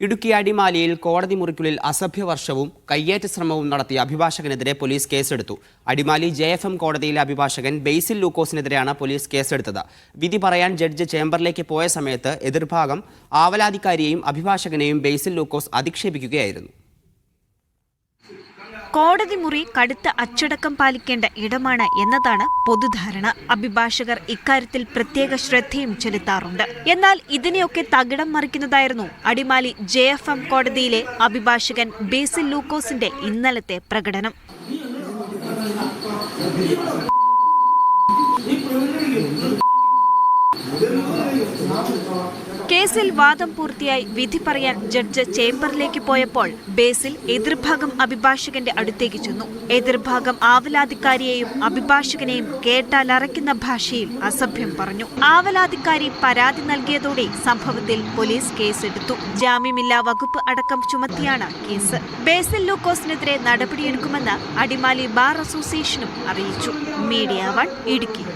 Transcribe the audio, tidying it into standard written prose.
ഇടുക്കി അടിമാലിയിൽ കോടതി മുറിക്കുള്ളിൽ അസഭ്യവർഷവും കയ്യേറ്റ ശ്രമവും നടത്തിയ അഭിഭാഷകനെതിരെ പോലീസ് കേസെടുത്തു. അടിമാലി JFM കോടതിയിലെ അഭിഭാഷകൻ ബേസിൽ ലൂക്കോസിനെതിരെയാണ് പോലീസ് കേസെടുത്തത്. വിധി പറയാൻ ജഡ്ജ് ചേംബറിലേക്ക് പോയ സമയത്ത് എതിർഭാഗം ആവലാതിക്കാരിയെയും അഭിഭാഷകനെയും ബേസിൽ ലൂക്കോസ് അധിക്ഷേപിക്കുകയായിരുന്നു. കോടതി മുറി കടുത്ത അച്ചടക്കം പാലിക്കേണ്ട ഇടമാണ് എന്നതാണ് പൊതുധാരണ. അഭിഭാഷകർ ഇക്കാര്യത്തിൽ പ്രത്യേക ശ്രദ്ധയും ചെലുത്താറുണ്ട്. എന്നാൽ ഇതിനെയൊക്കെ തകിടം മറിക്കുന്നതായിരുന്നു അടിമാലി JFM കോടതിയിലെ അഭിഭാഷകൻ ബേസിൽ ലൂക്കോസിന്റെ ഇന്നലത്തെ പ്രകടനം. കേസിൽ വാദം പൂർത്തിയായി വിധി പറയാൻ ജഡ്ജ് ചേംബറിലേക്ക് പോയപ്പോൾ ബേസിൽ എതിർഭാഗം അഭിഭാഷകന്റെ അടുത്തേക്ക് ചെന്നു. എതിർഭാഗം ആവലാതിക്കാരിയെയും അഭിഭാഷകനെയും കേട്ടാലറയ്ക്കുന്ന ഭാഷയിൽ അസഭ്യം പറഞ്ഞു. ആവലാതിക്കാരി പരാതി നൽകിയതോടെ സംഭവത്തിൽ പോലീസ് കേസെടുത്തു. ജാമ്യമില്ലാ വകുപ്പ് അടക്കം ചുമത്തിയാണ് കേസ്. ബേസിൽ ലൂക്കോസിനെതിരെ നടപടിയെടുക്കുമെന്ന് അടിമാലി ബാർ അസോസിയേഷനും അറിയിച്ചു. മീഡിയ 1 ഇടുക്കി.